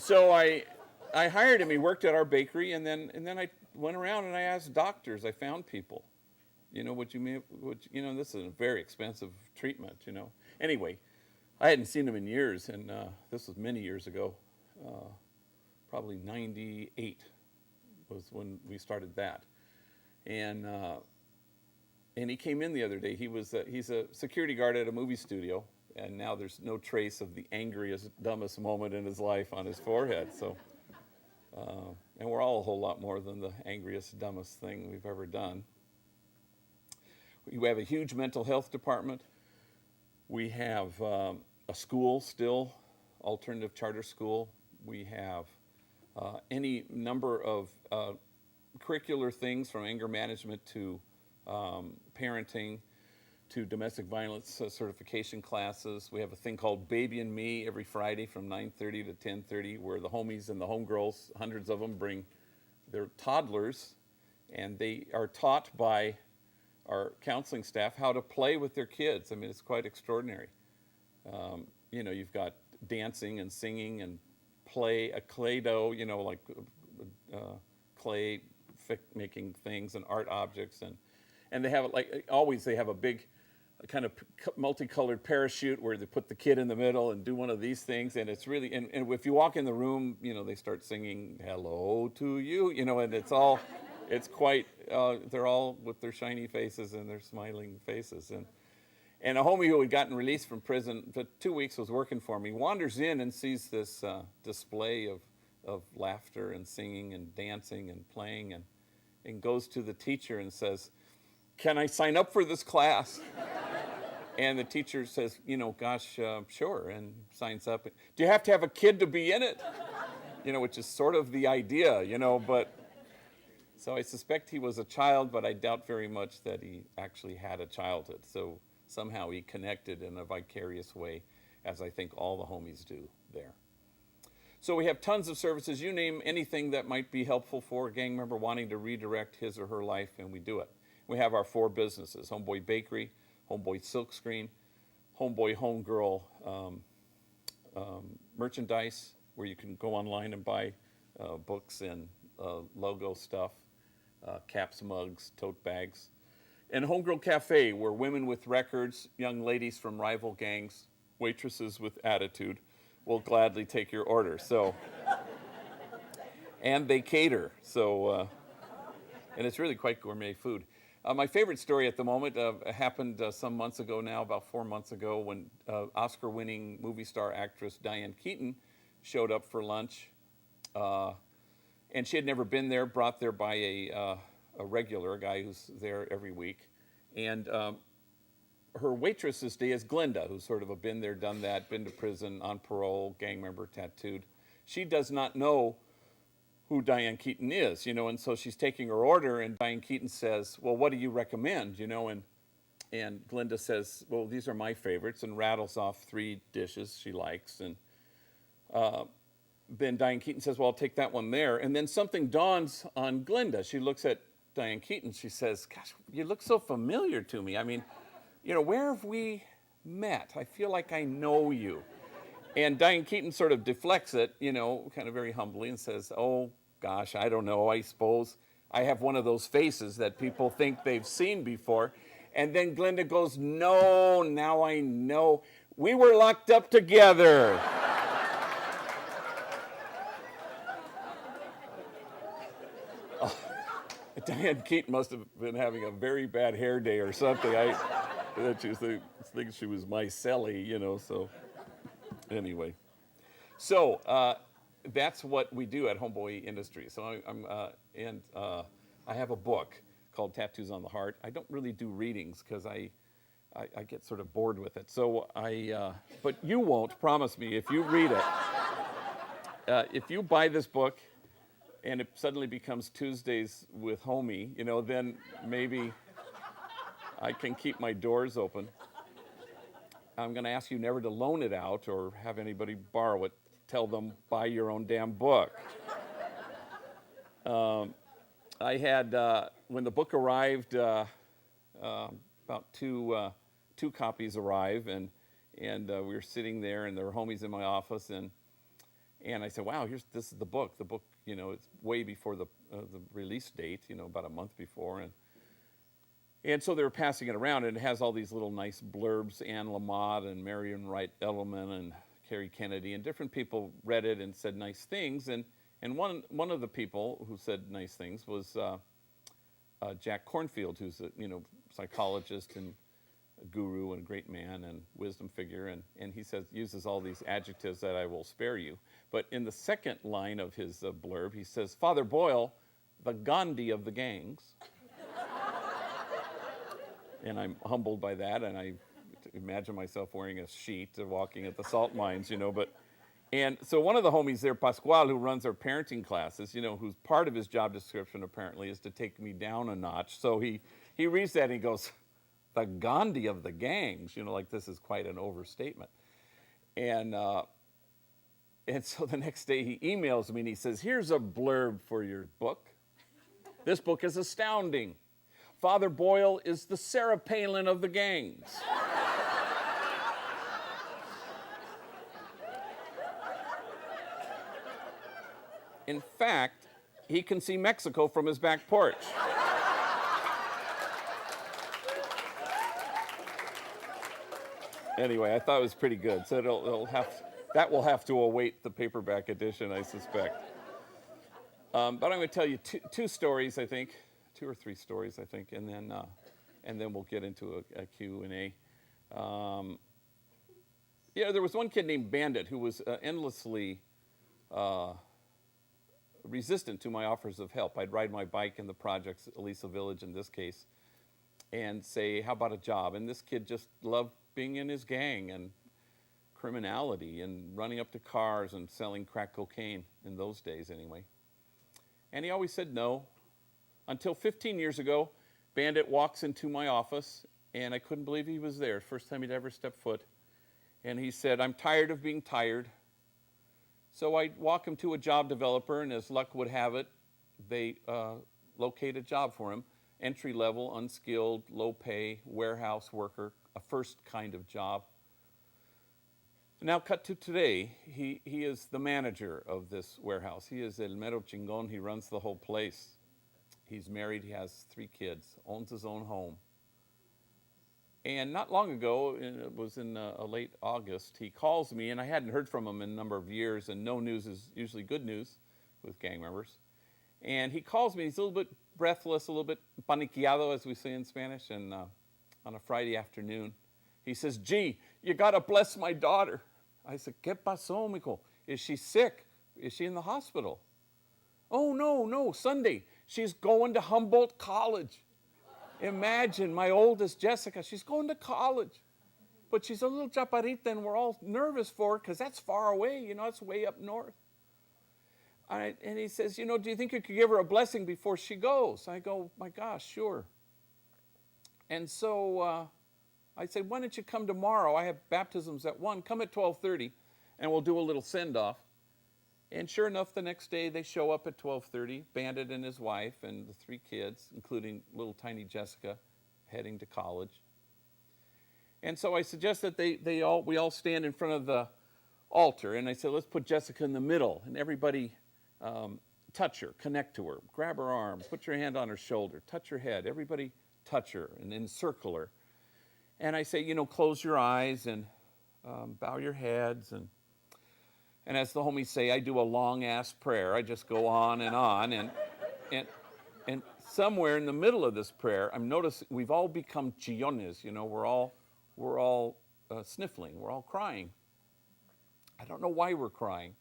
So I hired him. He worked at our bakery, and then I went around and I asked doctors. I found people. What you mean? This is a very expensive treatment. Anyway, I hadn't seen him in years, and this was many years ago. Probably '98 was when we started that, and he came in the other day. He's a security guard at a movie studio, and now there's no trace of the angriest, dumbest moment in his life on his forehead. So, and we're all a whole lot more than the angriest, dumbest thing we've ever done. We have a huge mental health department. We have a school still, alternative charter school. We have any number of curricular things from anger management to parenting to domestic violence certification classes. We have a thing called Baby and Me every Friday from 9:30 to 10:30, where the homies and the homegirls, hundreds of them, bring their toddlers, and they are taught by our counseling staff how to play with their kids. I mean, it's quite extraordinary. You've got dancing and singing and play, a clay dough, like clay making things and art objects, and they have it like always. They have a big kind of multicolored parachute where they put the kid in the middle and do one of these things, and it's really and if you walk in the room, they start singing "Hello to You," and it's quite. They're all with their shiny faces and their smiling faces, and a homie who had gotten released from prison for 2 weeks was working for me. Wanders in and sees this display of laughter and singing and dancing and playing, and goes to the teacher and says, "Can I sign up for this class?" And the teacher says, "Gosh, sure," and signs up. "Do you have to have a kid to be in it?" Which is sort of the idea, but. So I suspect he was a child, but I doubt very much that he actually had a childhood. So somehow he connected in a vicarious way, as I think all the homies do there. So we have tons of services. You name anything that might be helpful for a gang member wanting to redirect his or her life, and we do it. We have our 4 businesses: Homeboy Bakery, Homeboy Silkscreen, Homeboy Homegirl merchandise, where you can go online and buy books and logo stuff. Caps, mugs, tote bags. And Homegirl Cafe, where women with records, young ladies from rival gangs, waitresses with attitude will gladly take your order. So, and they cater. So, and it's really quite gourmet food. My favorite story at the moment happened some months ago now, about 4 months ago, when Oscar-winning movie star actress Diane Keaton showed up for lunch. And she had never been there, brought there by a regular, a guy who's there every week. And her waitress this day is Glenda, who's sort of a been there, done that, been to prison, on parole, gang member, tattooed. She does not know who Diane Keaton is, and so she's taking her order, and Diane Keaton says, "Well, what do you recommend?" And Glenda says, "Well, these are my favorites," and rattles off 3 dishes she likes. And then Diane Keaton says, "Well, I'll take that one there." And then something dawns on Glenda. She looks at Diane Keaton. She says, "Gosh, you look so familiar to me. I mean, where have we met? I feel like I know you." And Diane Keaton sort of deflects it, kind of very humbly, and says, "Oh, gosh, I don't know. I suppose I have one of those faces that people think they've seen before." And then Glenda goes, "No, now I know. We were locked up together." Diane Keaton must have been having a very bad hair day or something. I just think she was my Sally, so anyway. So that's what we do at Homeboy Industries. So I have a book called Tattoos on the Heart. I don't really do readings because I get sort of bored with it. So but you won't, promise me, if you read it. If you buy this book, and it suddenly becomes Tuesdays with Homie, then maybe I can keep my doors open. I'm going to ask you never to loan it out or have anybody borrow it. Tell them, buy your own damn book. I had, when the book arrived, about two copies arrive, and we were sitting there, and there were homies in my office, and And I said, wow, this is the book. The book, it's way before the release date, about a month before. And so they were passing it around, and it has all these little nice blurbs. Anne Lamott and Marion Wright Edelman and Carrie Kennedy, and different people read it and said nice things. And one of the people who said nice things was Jack Kornfield, who's a psychologist and a guru and a great man and wisdom figure. And he uses all these adjectives that I will spare you. But in the second line of his blurb, he says, Father Boyle, the Gandhi of the gangs. And I'm humbled by that, and I imagine myself wearing a sheet walking at the salt mines, And so one of the homies there, Pascual, who runs our parenting classes, who's part of his job description apparently is to take me down a notch. So he reads that and he goes, the Gandhi of the gangs, like this is quite an overstatement. And so the next day he emails me and he says, here's a blurb for your book. This book is astounding. Father Boyle is the Sarah Palin of the gangs. In fact, he can see Mexico from his back porch. Anyway, I thought it was pretty good. So that will have to await the paperback edition, I suspect. But I'm going to tell you two stories, I think. 2 or 3 stories, I think, and then we'll get into a Q&A. There was one kid named Bandit who was endlessly resistant to my offers of help. I'd ride my bike in the projects, Elisa Village in this case, and say, how about a job? And this kid just loved being in his gang and criminality and running up to cars and selling crack cocaine in those days anyway. And he always said no. Until 15 years ago, Bandit walks into my office, and I couldn't believe he was there. First time he'd ever stepped foot. And he said, I'm tired of being tired. So I walk him to a job developer, and as luck would have it, they locate a job for him. Entry level, unskilled, low pay, warehouse worker, a first kind of job. Now cut to today, he is the manager of this warehouse. He is el mero chingon, he runs the whole place. He's married, he has 3 kids, owns his own home. And not long ago, it was in late August, he calls me, and I hadn't heard from him in a number of years, and no news is usually good news with gang members. And he calls me, he's a little bit breathless, a little bit paniqueado, as we say in Spanish, and on a Friday afternoon. He says, gee, you gotta bless my daughter. I said, ¿Qué pasó, mijo? Is she sick? Is she in the hospital? Oh, no, Sunday. She's going to Humboldt College. Imagine, my oldest, Jessica, she's going to college. But she's a little chaparrita, and we're all nervous for her because that's far away. It's way up north. And he says, do you think you could give her a blessing before she goes? I go, my gosh, sure. And so I said, why don't you come tomorrow? I have baptisms at 1. Come at 12:30, and we'll do a little send-off. And sure enough, the next day they show up at 12:30, Bandit and his wife and the 3 kids, including little tiny Jessica, heading to college. And so I suggest that we all stand in front of the altar, and I said, let's put Jessica in the middle, and everybody touch her, connect to her, grab her arm, put your hand on her shoulder, touch her head. Everybody touch her and encircle her. And I say, close your eyes and bow your heads, and as the homies say, I do a long-ass prayer. I just go on, and somewhere in the middle of this prayer, I'm noticing we've all become chillones. We're all sniffling. We're all crying. I don't know why we're crying,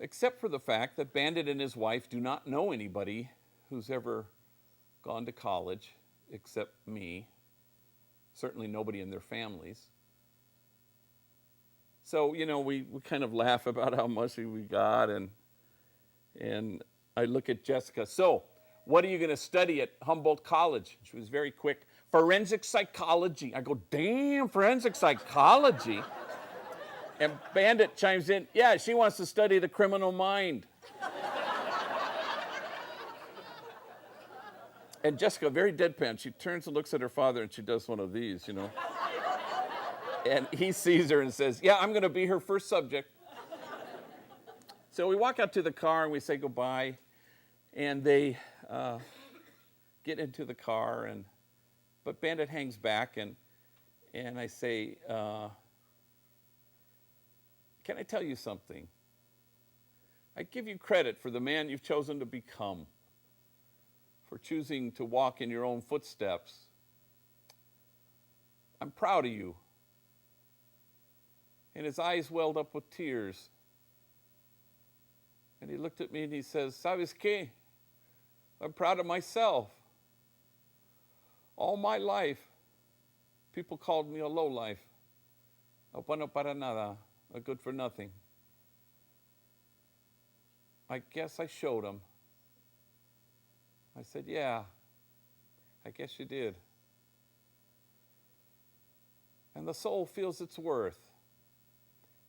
except for the fact that Bandit and his wife do not know anybody who's ever gone to college except me. Certainly nobody in their families. So, we kind of laugh about how mushy we got, and I look at Jessica. So, what are you going to study at Humboldt College? She was very quick. Forensic psychology. I go, damn, forensic psychology? And Bandit chimes in, yeah, she wants to study the criminal mind. And Jessica, very deadpan, she turns and looks at her father, and she does one of these, And he sees her and says, yeah, I'm going to be her first subject. So we walk out to the car and we say goodbye, and they get into the car, but Bandit hangs back, and I say, can I tell you something? I give you credit for the man you've chosen to become, for choosing to walk in your own footsteps. I'm proud of you. And his eyes welled up with tears. And he looked at me and he says, "Sabes qué? I'm proud of myself. All my life, people called me a lowlife, a bueno para nada, a good for nothing. I guess I showed them." I said, "Yeah, I guess you did." And the soul feels its worth.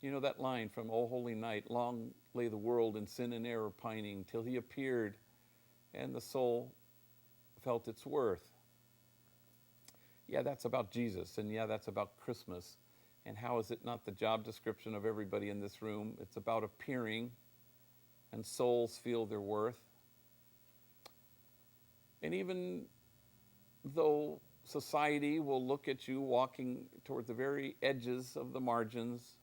You know that line from O Holy Night, long lay the world in sin and error pining, till he appeared, and the soul felt its worth. Yeah, that's about Jesus, and yeah, that's about Christmas. And how is it not the job description of everybody in this room? It's about appearing, and souls feel their worth. And even though society will look at you walking toward the very edges of the margins,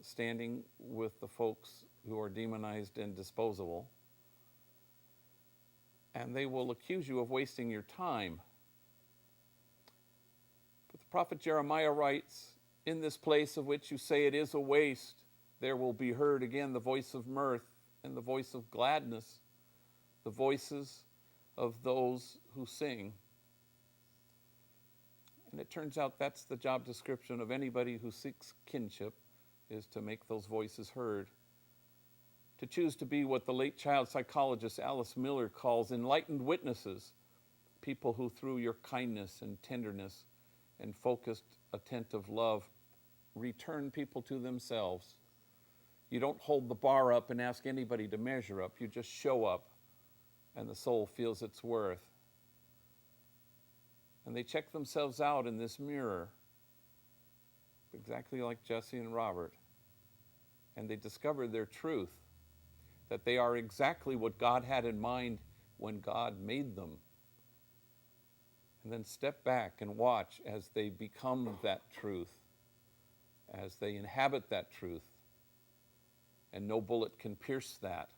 standing with the folks who are demonized and disposable, and they will accuse you of wasting your time. But the prophet Jeremiah writes, "In this place of which you say it is a waste, there will be heard again the voice of mirth and the voice of gladness, the voices of those who sing." And it turns out that's the job description of anybody who seeks kinship, is to make those voices heard. To choose to be what the late child psychologist Alice Miller calls enlightened witnesses, people who through your kindness and tenderness and focused, attentive love return people to themselves. You don't hold the bar up and ask anybody to measure up. You just show up, and the soul feels its worth. And they check themselves out in this mirror, exactly like Jesse and Robert. And they discover their truth, that they are exactly what God had in mind when God made them. And then step back and watch as they become that truth, as they inhabit that truth. And no bullet can pierce that,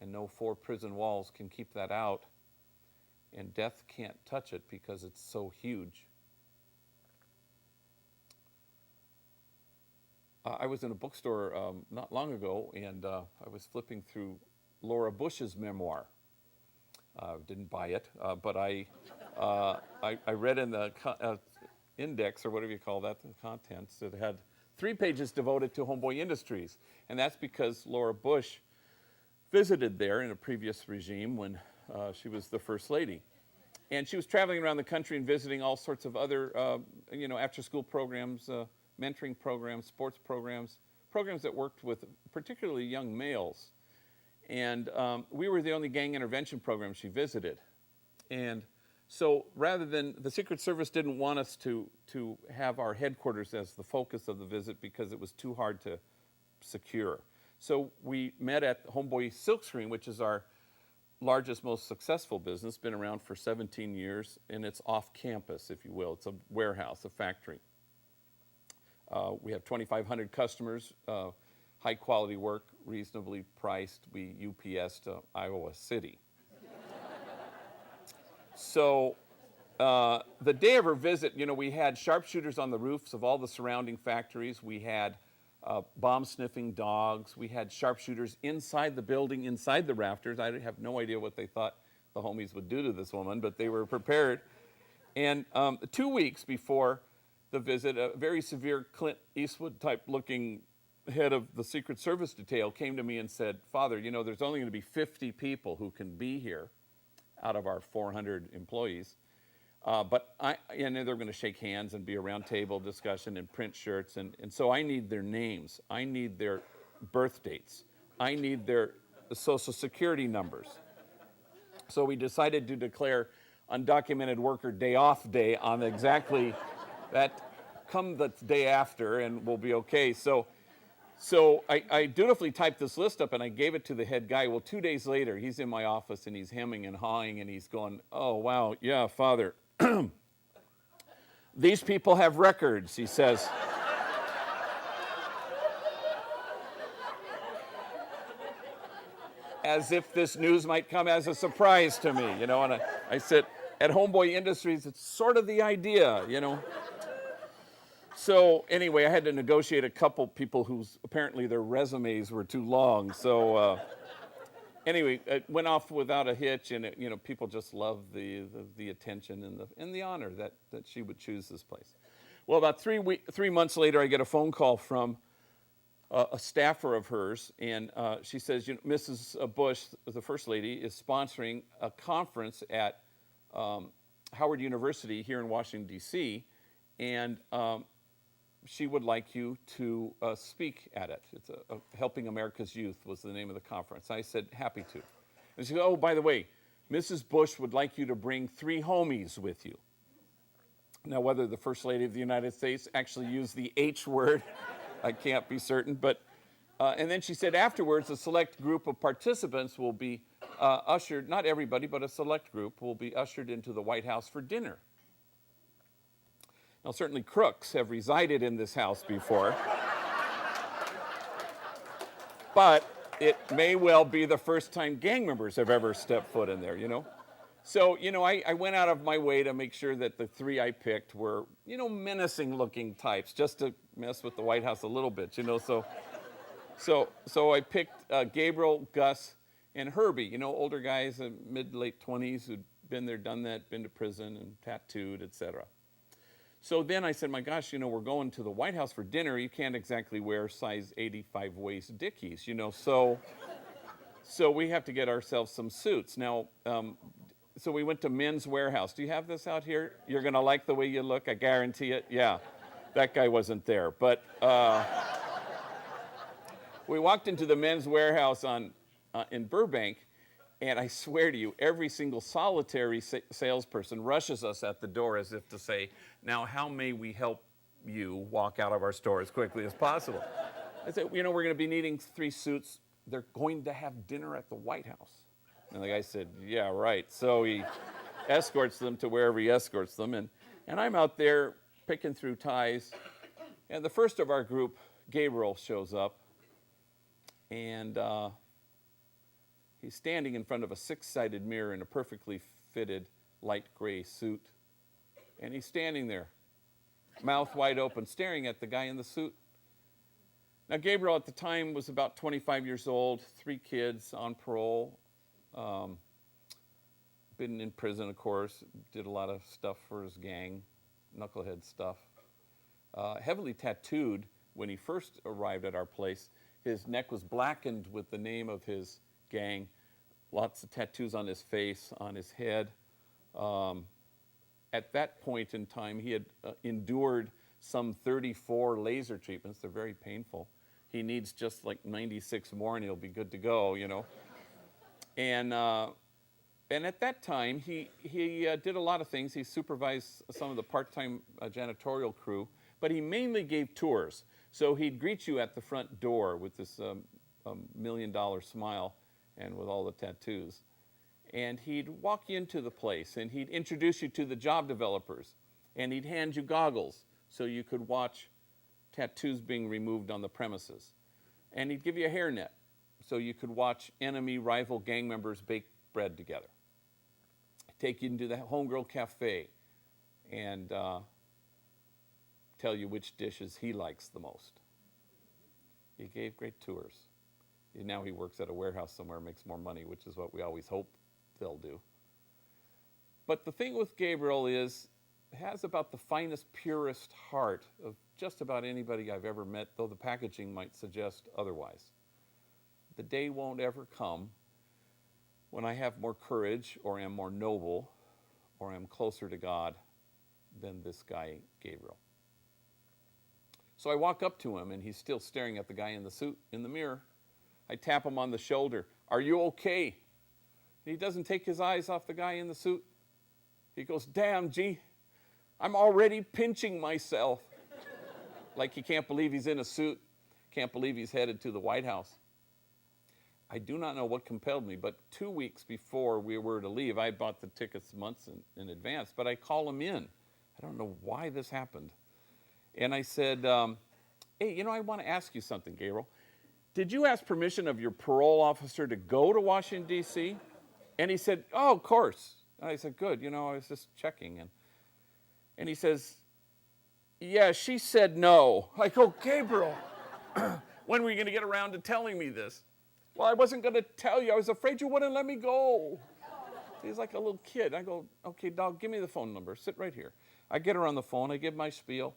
and no 4 prison walls can keep that out, and death can't touch it because it's so huge. I was in a bookstore not long ago, and I was flipping through Laura Bush's memoir. Didn't buy it, but I read in the index, or whatever you call that, the contents, it had 3 pages devoted to Homeboy Industries. And that's because Laura Bush visited there in a previous regime when she was the First Lady. And she was traveling around the country and visiting all sorts of other, after-school programs, mentoring programs, sports programs that worked with particularly young males. And we were the only gang intervention program she visited. And so rather than, the Secret Service didn't want us to have our headquarters as the focus of the visit because it was too hard to secure. So we met at Homeboy Silkscreen, which is our largest, most successful business, been around for 17 years, and it's off campus, if you will. It's a warehouse, a factory. We have 2,500 customers, high quality work, reasonably priced. We UPS to Iowa City. So the day of her visit, we had sharpshooters on the roofs of all the surrounding factories. We had bomb-sniffing dogs. We had sharpshooters inside the building, inside the rafters. I have no idea what they thought the homies would do to this woman, but they were prepared. And 2 weeks before the visit, a very severe Clint Eastwood-type looking head of the Secret Service detail came to me and said, "Father, there's only going to be 50 people who can be here out of our 400 employees. And they're going to shake hands and be a round table discussion and print shirts. And so I need their names. I need their birth dates. I need their social security numbers." So we decided to declare undocumented worker day off day on exactly that, come the day after, and we'll be okay. So So I dutifully typed this list up and I gave it to the head guy. Well, 2 days later, he's in my office and he's hemming and hawing and he's going, "Oh, wow, yeah, Father. These people have records," he says. As if this news might come as a surprise to me, you know. And I said, at Homeboy Industries, it's sort of the idea, you know. So anyway, I had to negotiate a couple people whose apparently their resumes were too long. So anyway, it went off without a hitch, and it, you know, people just loved the attention and the honor that she would choose this place. Well, about 3 months later, I get a phone call from a staffer of hers, and she says, you know, Mrs. Bush, the First Lady, is sponsoring a conference at Howard University here in Washington, D.C., and she would like you to speak at it. It's Helping America's Youth was the name of the conference. I said, happy to. And she said, oh, by the way, Mrs. Bush would like you to bring 3 homies with you. Now, whether the First Lady of the United States actually used the H word, I can't be certain. But and then she said afterwards, a select group of participants will be ushered, not everybody, but a select group will be ushered into the White House for dinner. Now, certainly crooks have resided in this house before, but it may well be the first time gang members have ever stepped foot in there, you know. So, you know, I went out of my way to make sure that the 3 I picked were, you know, menacing-looking types, just to mess with the White House a little bit, you know. So I picked Gabriel, Gus, and Herbie, you know, older guys, mid-late 20s who'd been there, done that, been to prison and tattooed, etc. So then I said, my gosh, you know, we're going to the White House for dinner. You can't exactly wear size 85 waist Dickies, you know. So we have to get ourselves some suits. Now, so we went to Men's Warehouse. Do you have this out here? You're going to like the way you look, I guarantee it. Yeah, that guy wasn't there. But we walked into the Men's Warehouse in Burbank, and I swear to you, every single solitary salesperson rushes us at the door as if to say, now, how may we help you walk out of our store as quickly as possible? I said, you know, we're going to be needing 3 suits. They're going to have dinner at the White House. And the guy said, yeah, right. So he escorts them to wherever he escorts them. And I'm out there picking through ties. And the first of our group, Gabriel, shows up. And he's standing in front of a 6-sided mirror in a perfectly fitted light gray suit. And he's standing there, mouth wide open, staring at the guy in the suit. Now, Gabriel at the time was about 25 years old, 3 kids, on parole, been in prison, of course, did a lot of stuff for his gang, knucklehead stuff. Heavily tattooed when he first arrived at our place. His neck was blackened with the name of his gang, lots of tattoos on his face, on his head. At that point in time, he had endured some 34 laser treatments. They're very painful. He needs just like 96 more and he'll be good to go, you know. And at that time, he did a lot of things. He supervised some of the part-time janitorial crew, but he mainly gave tours. So he'd greet you at the front door with this $1 million smile and with all the tattoos. And he'd walk you into the place, and he'd introduce you to the job developers, and he'd hand you goggles so you could watch tattoos being removed on the premises. And he'd give you a hairnet so you could watch enemy rival gang members bake bread together. Take you into the Homegirl Cafe and tell you which dishes he likes the most. He gave great tours. Now he works at a warehouse somewhere, makes more money, which is what we always hope they'll do. But the thing with Gabriel is, has about the finest, purest heart of just about anybody I've ever met, though the packaging might suggest otherwise. The day won't ever come when I have more courage or am more noble or am closer to God than this guy, Gabriel. So I walk up to him, and he's still staring at the guy in the suit in the mirror. I tap him on the shoulder. Are you okay? And he doesn't take his eyes off the guy in the suit. He goes, damn, G, I'm already pinching myself. Like he can't believe he's in a suit. Can't believe he's headed to the White House. I do not know what compelled me, but 2 weeks before we were to leave, I bought the tickets months in advance, but I call him in. I don't know why this happened. And I said, hey, I want to ask you something, Gabriel. Did you ask permission of your parole officer to go to Washington, D.C.? And he said, oh, of course. And I said, good, I was just checking. And he says, yeah, she said no. I go, Gabriel, when were you going to get around to telling me this? Well, I wasn't going to tell you. I was afraid you wouldn't let me go. He's like a little kid. I go, okay, dog, give me the phone number. Sit right here. I get her on the phone. I give my spiel.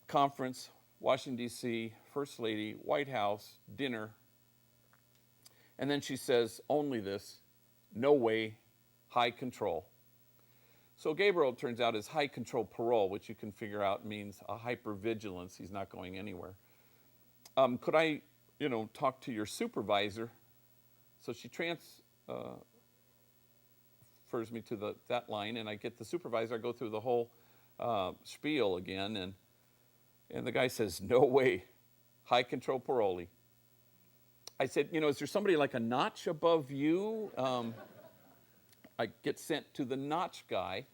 Conference, Washington, D.C., First Lady, White House, dinner. And then she says, only this, no way, high control. So Gabriel, it turns out, is high control parole, which you can figure out means a hypervigilance. He's not going anywhere. Could I talk to your supervisor? So she transfers me to that line, and I get the supervisor. I go through the whole spiel again, and the guy says, no way, high control parolee. I said, is there somebody like a notch above you? I get sent to the notch guy,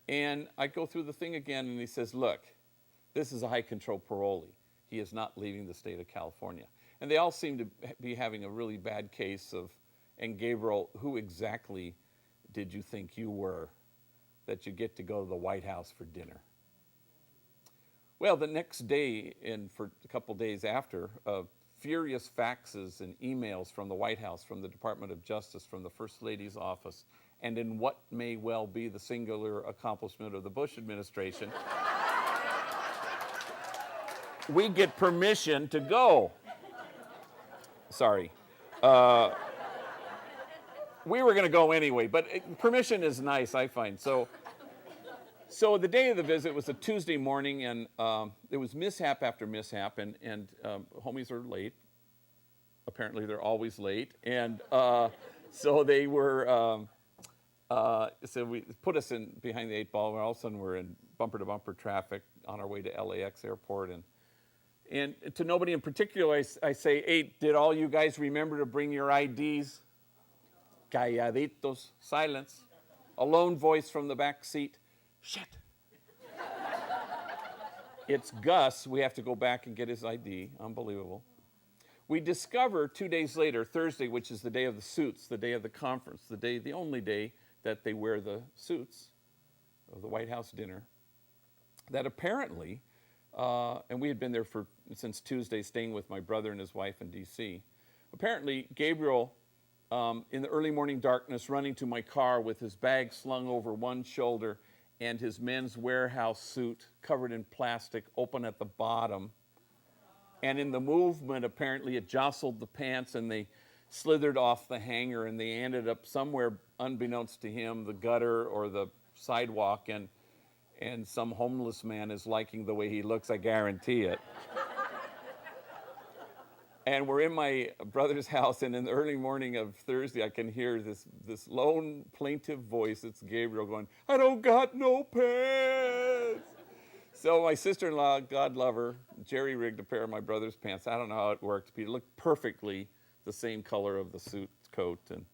and I go through the thing again, and he says, look, this is a high control parolee. He is not leaving the state of California. And they all seem to be having a really bad case of, and Gabriel, who exactly did you think you were that you get to go to the White House for dinner? Well, the next day, and for a couple days after, furious faxes and emails from the White House, from the Department of Justice, from the First Lady's office, and in what may well be the singular accomplishment of the Bush administration, we get permission to go. Sorry. We were going to go anyway, but permission is nice, I find. So the day of the visit was a Tuesday morning, and there was mishap after mishap, and homies are late. Apparently, they're always late, and so they were. So we put us in behind the 8 ball, and all of a sudden we're in bumper-to-bumper traffic on our way to LAX airport, and to nobody in particular, I say, hey, did all you guys remember to bring your IDs? Calladitos, silence. A lone voice from the back seat. Shit. It's Gus. We have to go back and get his ID. Unbelievable. We discover 2 days later, Thursday, which is the day of the suits, the day of the conference, the only day that they wear the suits of the White House dinner, that apparently, and we had been there since Tuesday, staying with my brother and his wife in D.C. Apparently, Gabriel, in the early morning darkness, running to my car with his bag slung over one shoulder and his Men's Warehouse suit covered in plastic, open at the bottom. And in the movement, apparently, it jostled the pants and they slithered off the hanger and they ended up somewhere, unbeknownst to him, the gutter or the sidewalk, and some homeless man is liking the way he looks, I guarantee it. And we're in my brother's house, and in the early morning of Thursday, I can hear this lone plaintive voice. It's Gabriel going, I don't got no pants. So my sister-in-law, God love her, jerry-rigged a pair of my brother's pants. I don't know how it worked, but it looked perfectly the same color of the suit coat. And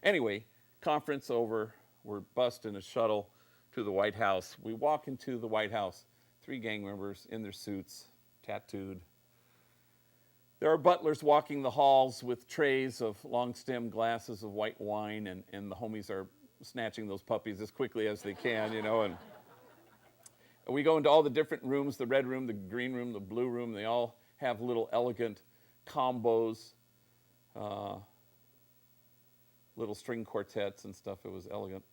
anyway, conference over. We're bussed in a shuttle to the White House. We walk into the White House, 3 gang members in their suits, tattooed. There are butlers walking the halls with trays of long-stem glasses of white wine, and the homies are snatching those puppies as quickly as they can, and we go into all the different rooms, the red room, the green room, the blue room. They all have little elegant combos, little string quartets and stuff. It was elegant.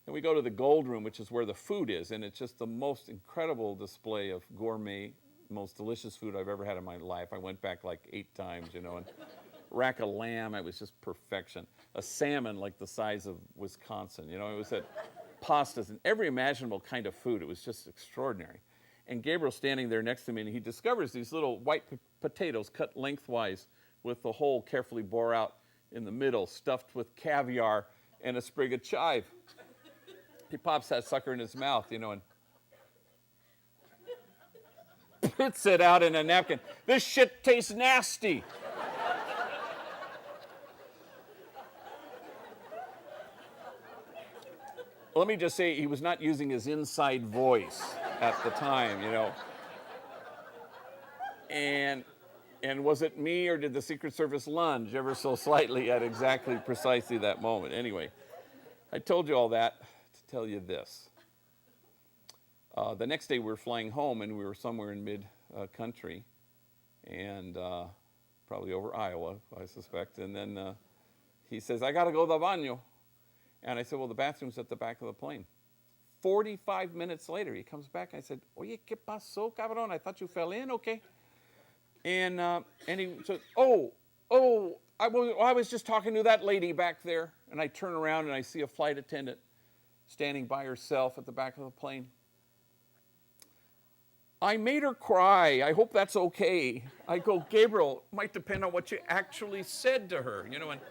Then we go to the gold room, which is where the food is, and it's just the most incredible display of gourmet, most delicious food I've ever had in my life. I went back like 8 times, and rack of lamb, it was just perfection. A salmon like the size of Wisconsin, it was at pastas and every imaginable kind of food. It was just extraordinary. And Gabriel's standing there next to me, and he discovers these little white potatoes cut lengthwise with the hole carefully bore out in the middle, stuffed with caviar and a sprig of chive. He pops that sucker in his mouth, and spits it out in a napkin. This shit tastes nasty. Let me just say, he was not using his inside voice at the time, you know. And was it me, or did the Secret Service lunge ever so slightly at exactly precisely that moment? Anyway, I told you all that to tell you this. The next day we were flying home, and we were somewhere in mid-country, and probably over Iowa, I suspect. And then he says, I got to go to the baño. And I said, well, the bathroom's at the back of the plane. 45 minutes later, he comes back. I said, oye, ¿qué pasó, cabrón? I thought you fell in, okay? And he said, I was just talking to that lady back there. And I turn around, and I see a flight attendant standing by herself at the back of the plane. I made her cry. I hope that's okay. I go, Gabriel, it might depend on what you actually said to her, you know. And,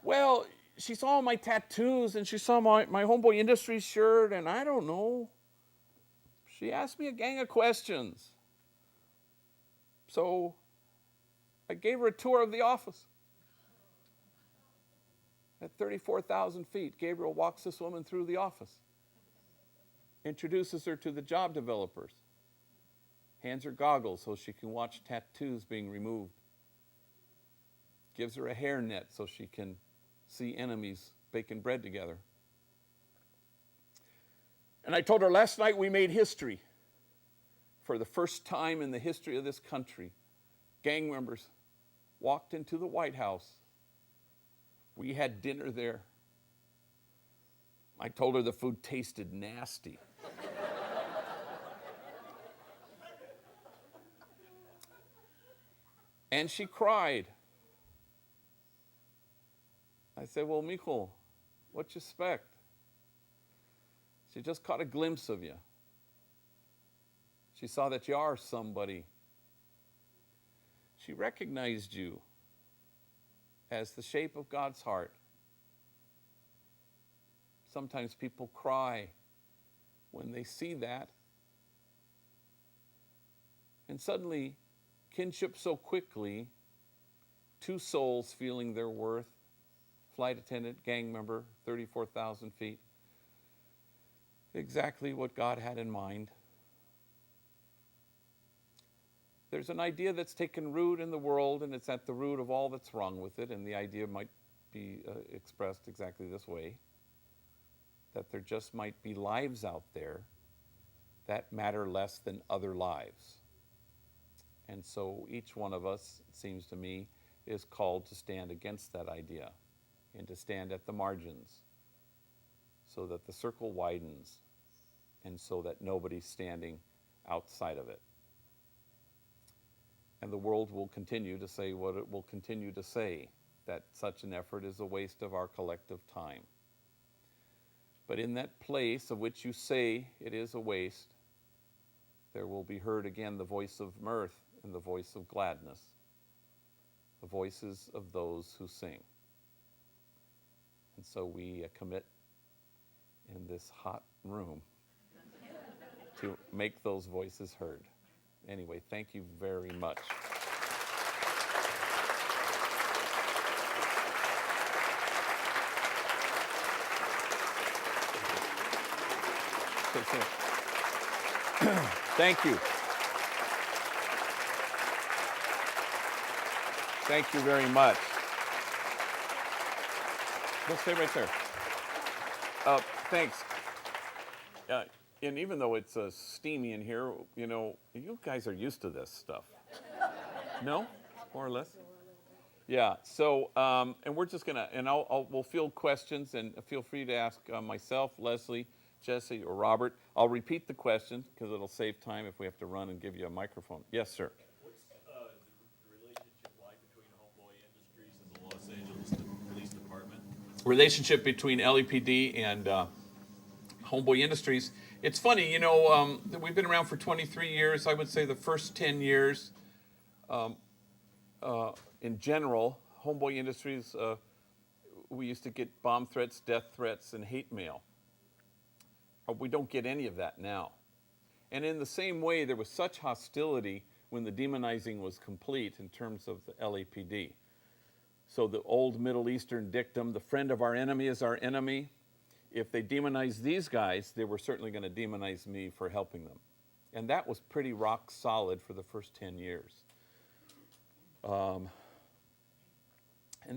well, she saw my tattoos, and she saw my Homeboy Industries shirt, and I don't know. She asked me a gang of questions. So I gave her a tour of the office. At 34,000 feet, Gabriel walks this woman through the office, introduces her to the job developers, hands her goggles so she can watch tattoos being removed, gives her a hairnet so she can see enemies baking bread together. And I told her, last night we made history. For the first time in the history of this country, gang members walked into the White House. We had dinner there. I told her the food tasted nasty. And she cried. I said, well, mijo, what you expect? She just caught a glimpse of you. She saw that you are somebody. She recognized you as the shape of God's heart. Sometimes people cry when they see that. And suddenly, kinship so quickly, two souls feeling their worth, flight attendant, gang member, 34,000 feet, exactly what God had in mind. There's an idea that's taken root in the world, and it's at the root of all that's wrong with it, and the idea might be expressed exactly this way, that there just might be lives out there that matter less than other lives. And so each one of us, it seems to me, is called to stand against that idea and to stand at the margins so that the circle widens and so that nobody's standing outside of it. And the world will continue to say what it will continue to say, that such an effort is a waste of our collective time. But in that place of which you say it is a waste, there will be heard again the voice of mirth and the voice of gladness, the voices of those who sing. And so we commit in this hot room to make those voices heard. Anyway, thank you very much. Thank you. Thank you very much. We'll stay right there. Thanks. And even though it's steamy in here, you know, you guys are used to this stuff. No? More or less? Yeah. So, and we're just gonna, and we'll field questions, and feel free to ask myself, Leslie, Jesse, or Robert. I'll repeat the question because it'll save time if we have to run and give you a microphone. Yes, sir. What's the relationship like between Homeboy Industries and the Los Angeles Police Department? Relationship between LAPD and Homeboy Industries. It's funny, you know, we've been around for 23 years. I would say the first 10 years, in general, Homeboy Industries, we used to get bomb threats, death threats, and hate mail. We don't get any of that now. And in the same way, there was such hostility when the demonizing was complete in terms of the LAPD. So the old Middle Eastern dictum, the friend of our enemy is our enemy. If they demonized these guys, they were certainly going to demonize me for helping them. And that was pretty rock solid for the first 10 years. And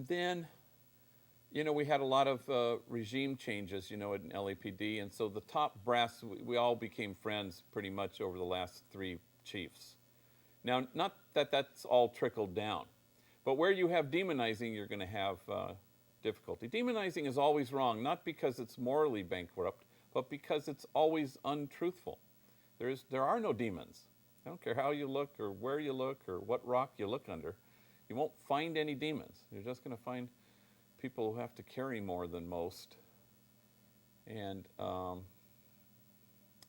then, we had a lot of regime changes, in LAPD. And so the top brass, we all became friends pretty much over the last 3 chiefs. Now, not that that's all trickled down, but where you have demonizing, you're going to have difficulty. Demonizing is always wrong, not because it's morally bankrupt, but because it's always untruthful. There are no demons. I don't care how you look or where you look or what rock you look under. You won't find any demons. You're just going to find people who have to carry more than most. And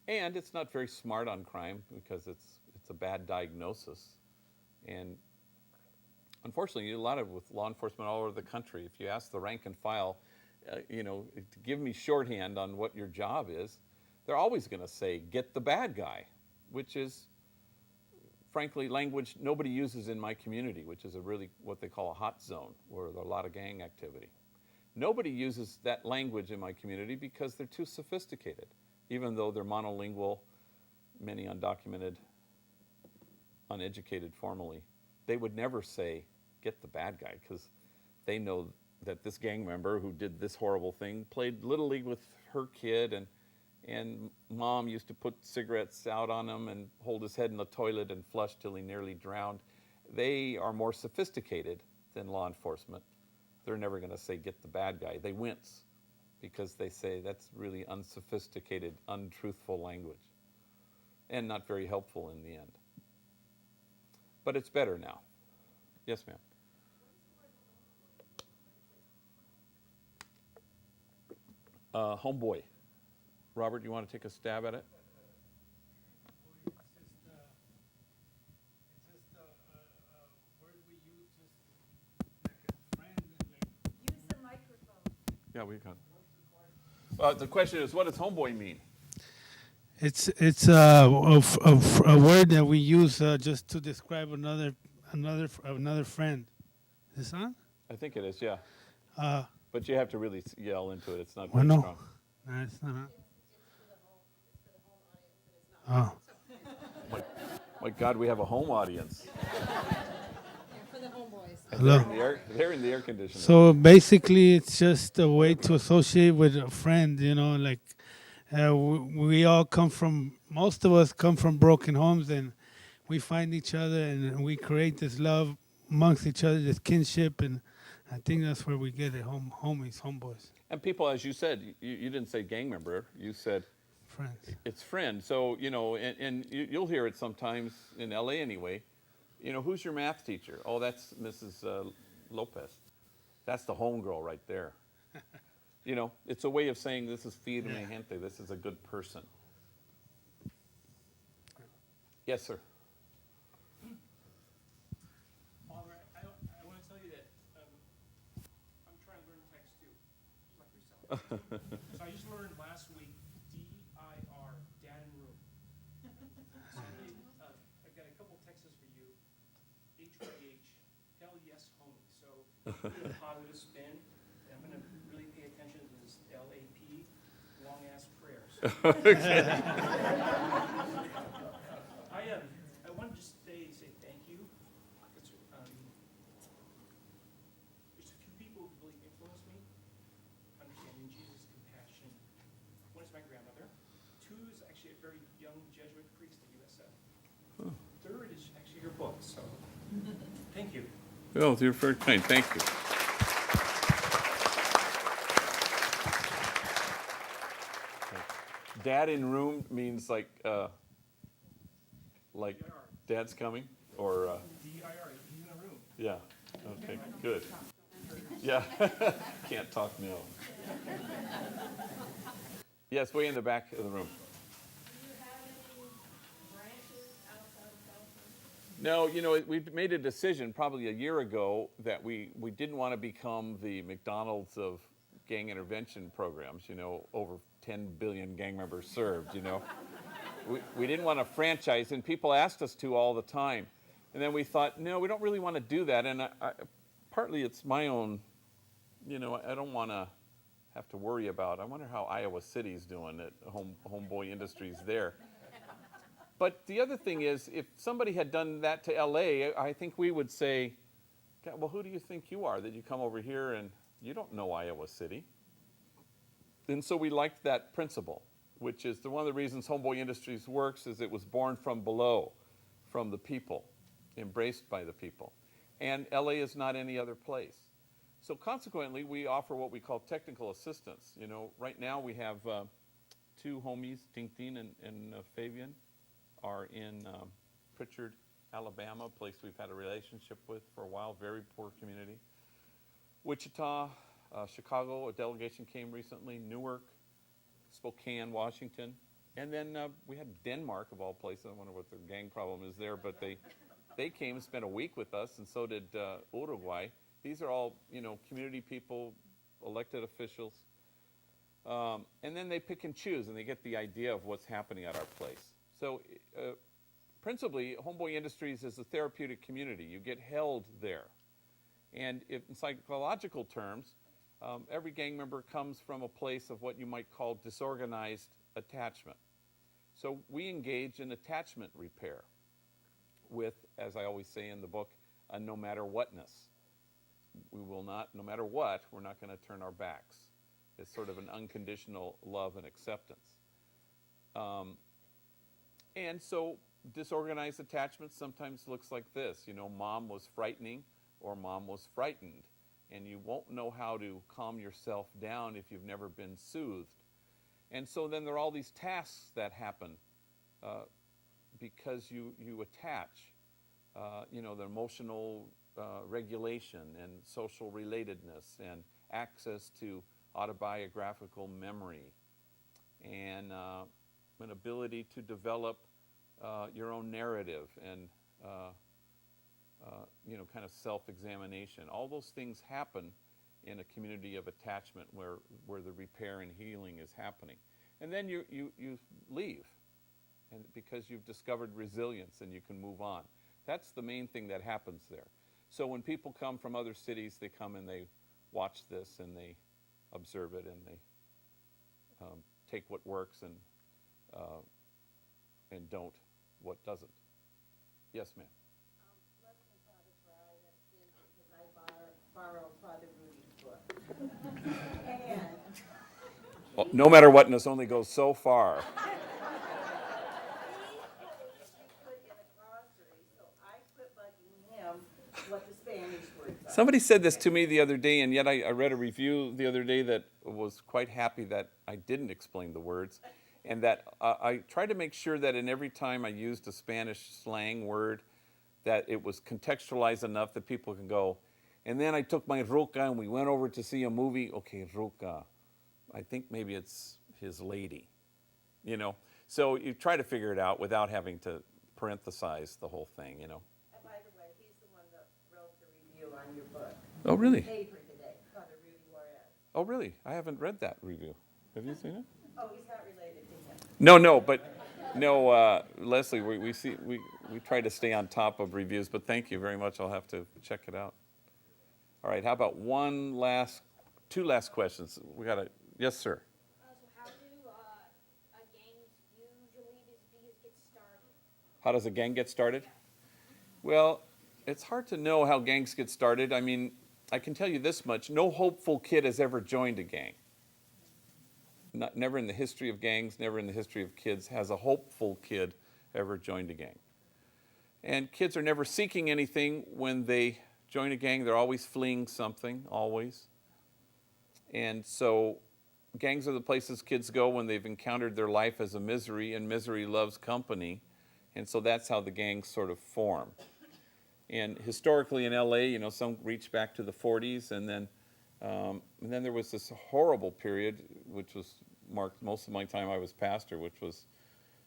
it's not very smart on crime because it's a bad diagnosis. And unfortunately, a lot of with law enforcement all over the country, if you ask the rank and file, to give me shorthand on what your job is, they're always going to say, get the bad guy, which is, frankly, language nobody uses in my community, which is a really what they call a hot zone, where there's a lot of gang activity. Nobody uses that language in my community because they're too sophisticated, even though they're monolingual, many undocumented, uneducated formally. They would never say, get the bad guy, because they know that this gang member who did this horrible thing played Little League with her kid, and mom used to put cigarettes out on him and hold his head in the toilet and flush till he nearly drowned. They are more sophisticated than law enforcement. They're never going to say, get the bad guy. They wince because they say that's really unsophisticated, untruthful language and not very helpful in the end. But it's better now. Yes, ma'am. Homeboy. Robert, you want to take a stab at it? It's just a word we use just like a friend, like. Use the microphone. Yeah, we can. The question is, what does homeboy mean? It's a word that we use just to describe another friend. Is this on? I think it is, yeah. Uh, But you have to really yell into it. It's not well, very no, strong. no, it's not on. It's for the home audience, but it's not. Oh, My God, we have a home audience. For the homeboys. hello. They're in the air conditioner. So basically, it's just a way to associate with a friend. Like we all come from. Most of us come from broken homes, and we find each other, and we create this love amongst each other, this kinship, and I think that's where we get it. Homies, homeboys, And people, as you said, you didn't say gang member. You said friends. it's friend. So, and you'll hear it sometimes in LA anyway. Who's your math teacher? Oh, that's Mrs. Lopez. That's the homegirl right there. It's a way of saying this is Fido mi gente. This is a good person. Yes, sir. Father, I want to tell you that I'm trying to learn text too, just like yourself. So I just learned last week DIR, dad in room. So I've got a couple texts for you. HYH, hell yes, homie. So a positive spin. And I'm going to really pay attention to this LAP, long ass prayers. I want to just say thank you. It's, there's a few people who really influenced me. Understanding Jesus' compassion. One is my grandmother. 2 is actually a very young Jesuit priest at USF. 3rd is actually your book. So thank you. Oh, you're very kind. Thank you. Dad in room means like dad's coming, or DIR, he's in a room. yeah. Okay, good. Yeah, can't talk now. Yes, way in the back of the room. Do you have any branches outside of California? No, we made a decision probably a year ago that we didn't want to become the McDonald's of gang intervention programs, over 10 billion gang members served, we didn't want to franchise, and people asked us to all the time. And then we thought, no, we don't really want to do that. And partly it's my own, I don't want to have to worry about. I wonder how Iowa City's doing at Homeboy Industries there. But the other thing is, if somebody had done that to LA, I think we would say, well, who do you think you are that you come over here and you don't know Iowa City? And so we liked that principle, which is one of the reasons Homeboy Industries works is it was born from below, from the people, embraced by the people. And LA is not any other place. So consequently, we offer what we call technical assistance. Right now we have two homies, Tintin and Fabian, are in Pritchard, Alabama, a place we've had a relationship with for a while, very poor community. Wichita, Chicago, a delegation came recently, Newark, Spokane, Washington. And then we had Denmark, of all places. I wonder what their gang problem is there, but they came and spent a week with us, and so did Uruguay. These are all, community people, elected officials. And then they pick and choose, and they get the idea of what's happening at our place. So principally, Homeboy Industries is a therapeutic community. You get held there. And in psychological terms, every gang member comes from a place of what you might call disorganized attachment. So we engage in attachment repair with, as I always say in the book, a no matter whatness. We will not, no matter what, we're not going to turn our backs. It's sort of an unconditional love and acceptance. And so disorganized attachment sometimes looks like this. Mom was frightening or mom was frightened. And you won't know how to calm yourself down if you've never been soothed. And so then there are all these tasks that happen because you attach, the emotional regulation and social relatedness and access to autobiographical memory and an ability to develop your own narrative and kind of self-examination. All those things happen in a community of attachment where the repair and healing is happening. And then you leave, and because you've discovered resilience and you can move on. That's the main thing that happens there. So when people come from other cities, they come and they watch this and they observe it and they take what works and don't what doesn't. Yes, ma'am. Leslie thought it's where I have seen because I borrowed Father Rudy's book. And Well, no matter whatness only goes so far. he put in a glossary, so I quit bugging him what the Spanish words are. Somebody said this to me the other day, and yet I read a review the other day that was quite happy that I didn't explain the words, and that I tried to make sure that in every time I used a Spanish slang word, that it was contextualized enough that people can go, and then I took my ruca and we went over to see a movie. Okay, ruca. I think maybe it's his lady, So you try to figure it out without having to parenthesize the whole thing, And by the way, he's the one that wrote the review on your book. Oh, really? Paper today, Father Rudy Juarez. Oh, really? I haven't read that review. Have you seen it? Oh, he's not related to him. No, Leslie, we try to stay on top of reviews, but thank you very much. I'll have to check it out. All right, how about two last questions? Yes, sir. So how do gangs usually get started? How does a gang get started? Well, it's hard to know how gangs get started. I mean, I can tell you this much. No hopeful kid has ever joined a gang. Never in the history of gangs, never in the history of kids has a hopeful kid ever joined a gang. And kids are never seeking anything when they join a gang. They're always fleeing something, always. And so gangs are the places kids go when they've encountered their life as a misery, and misery loves company. And so that's how the gangs sort of form. And historically in LA, some reach back to the 40s, and then there was this horrible period, which was marked most of my time I was pastor, which was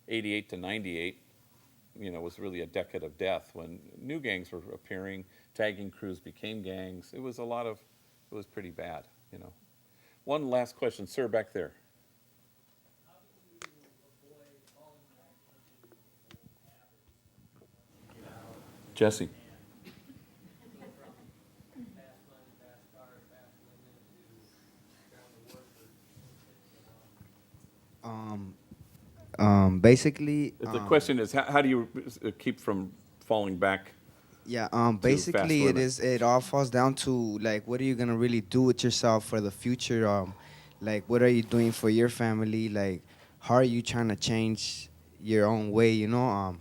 88 to 98. Was really a decade of death when new gangs were appearing, tagging crews became gangs. It was pretty bad, One last question, sir, back there. How do you avoid falling back Jesse. Um, basically, The question is, how do you keep from falling back? yeah, to fast basically living. it all falls down to like what are you gonna really do with yourself for the future? Like what are you doing for your family? Like how are you trying to change your own way, you know?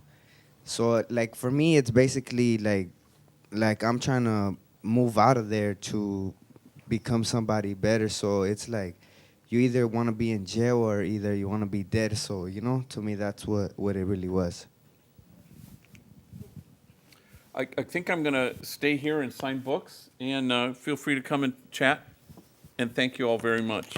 So like for me it's basically like I'm trying to move out of there to become somebody better. So it's like you either want to be in jail or either you want to be dead. So, you know, to me that's what it really was. I think I'm going to stay here and sign books, and feel free to come and chat. And thank you all very much.